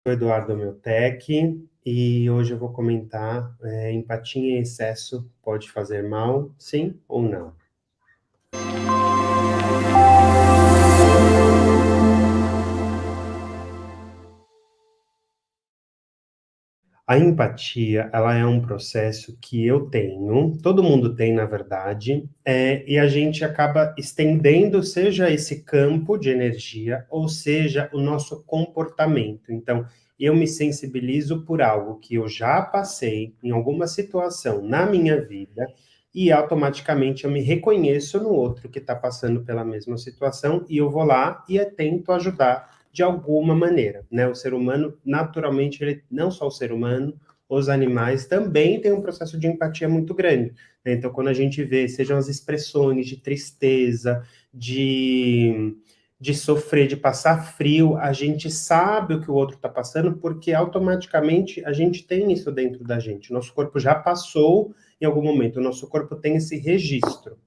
Sou Eduardo Miottec e hoje eu vou comentar, empatia em excesso pode fazer mal, sim ou não? A empatia, ela é um processo que eu tenho, todo mundo tem na verdade, e a gente acaba estendendo, seja esse campo de energia, ou seja, o nosso comportamento. Então, eu me sensibilizo por algo que eu já passei em alguma situação na minha vida, e automaticamente eu me reconheço no outro que está passando pela mesma situação, e eu vou lá e tento ajudar de alguma maneira, né? O ser humano, naturalmente, ele não só o ser humano, os animais também têm um processo de empatia muito grande, né? Então, quando a gente vê, sejam as expressões de tristeza, de sofrer, de passar frio, a gente sabe o que o outro está passando, porque automaticamente a gente tem isso dentro da gente. Nosso corpo já passou em algum momento, o nosso corpo tem esse registro.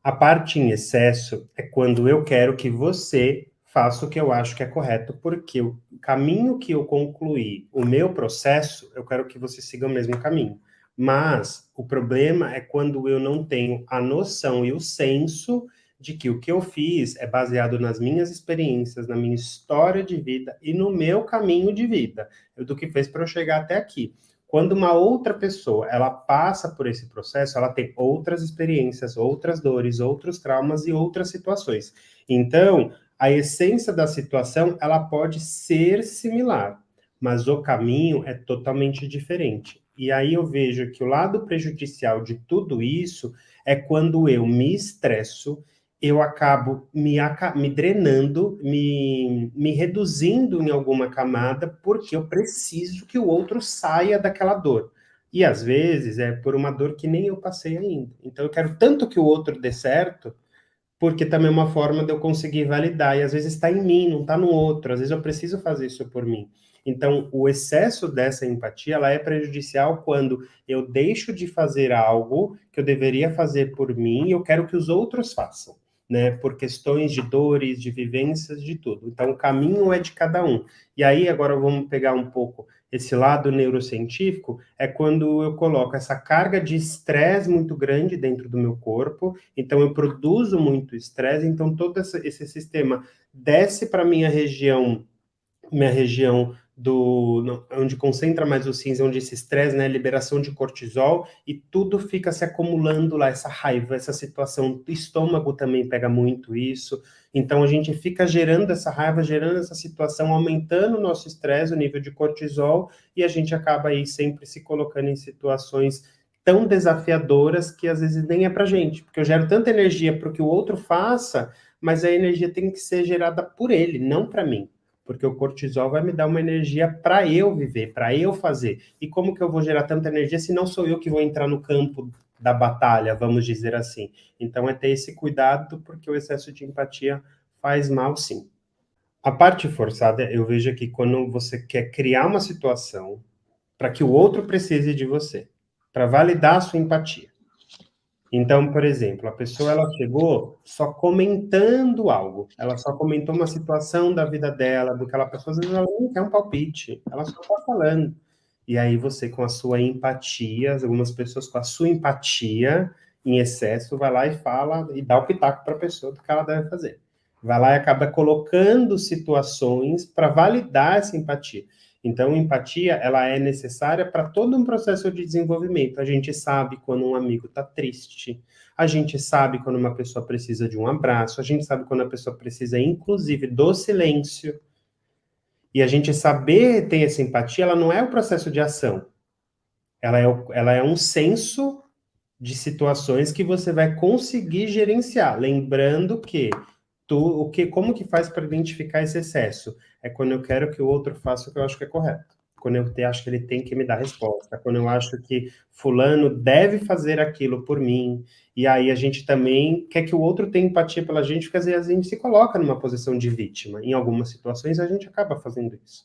A parte em excesso é quando eu quero que você faça o que eu acho que é correto, porque o caminho que eu concluí, o meu processo, eu quero que você siga o mesmo caminho. Mas o problema é quando eu não tenho a noção e o senso de que o que eu fiz é baseado nas minhas experiências, na minha história de vida e no meu caminho de vida, do que fez para eu chegar até aqui. Quando uma outra pessoa, ela passa por esse processo, ela tem outras experiências, outras dores, outros traumas e outras situações. Então, a essência da situação, ela pode ser similar, mas o caminho é totalmente diferente. E aí eu vejo que o lado prejudicial de tudo isso é quando eu me estresso, eu acabo me drenando, me reduzindo em alguma camada, porque eu preciso que o outro saia daquela dor. E às vezes é por uma dor que nem eu passei ainda. Então eu quero tanto que o outro dê certo, porque também é uma forma de eu conseguir validar. E às vezes está em mim, não está no outro. Às vezes eu preciso fazer isso por mim. Então, o excesso dessa empatia, ela é prejudicial quando eu deixo de fazer algo que eu deveria fazer por mim e eu quero que os outros façam, né? Por questões de dores, de vivências, de tudo. Então, o caminho é de cada um. E aí, agora vamos pegar um pouco esse lado neurocientífico, é quando eu coloco essa carga de estresse muito grande dentro do meu corpo, então eu produzo muito estresse, então todo esse sistema desce para minha região onde concentra mais o cinza, onde esse estresse, né, liberação de cortisol, e tudo fica se acumulando lá, essa raiva, essa situação. O estômago também pega muito isso. Então a gente fica gerando essa raiva, gerando essa situação, aumentando o nosso estresse, o nível de cortisol, e a gente acaba aí sempre se colocando em situações tão desafiadoras que às vezes nem é pra gente, porque eu gero tanta energia para que o outro faça, mas a energia tem que ser gerada por ele, não para mim, porque o cortisol vai me dar uma energia para eu viver, para eu fazer. E como que eu vou gerar tanta energia se não sou eu que vou entrar no campo da batalha, vamos dizer assim? Então é ter esse cuidado, porque o excesso de empatia faz mal, sim. A parte forçada, eu vejo que quando você quer criar uma situação para que o outro precise de você, para validar a sua empatia. Então, por exemplo, a pessoa ela chegou só comentando algo, ela só comentou uma situação da vida dela, do que ela passou, às vezes ela não quer um palpite, ela só está falando. E aí você, com a sua empatia, algumas pessoas com a sua empatia em excesso, vai lá e fala e dá o pitaco para a pessoa do que ela deve fazer. Vai lá e acaba colocando situações para validar essa empatia. Então, empatia, ela é necessária para todo um processo de desenvolvimento. A gente sabe quando um amigo está triste, a gente sabe quando uma pessoa precisa de um abraço, a gente sabe quando a pessoa precisa, inclusive, do silêncio. E a gente saber ter essa empatia, ela não é o processo de ação, ela é um senso de situações que você vai conseguir gerenciar. Lembrando que como que faz para identificar esse excesso? É quando eu quero que o outro faça o que eu acho que é correto. Quando eu acho que ele tem que me dar resposta. Quando eu acho que fulano deve fazer aquilo por mim. E aí a gente também quer que o outro tenha empatia pela gente, porque às vezes a gente se coloca numa posição de vítima. Em algumas situações a gente acaba fazendo isso.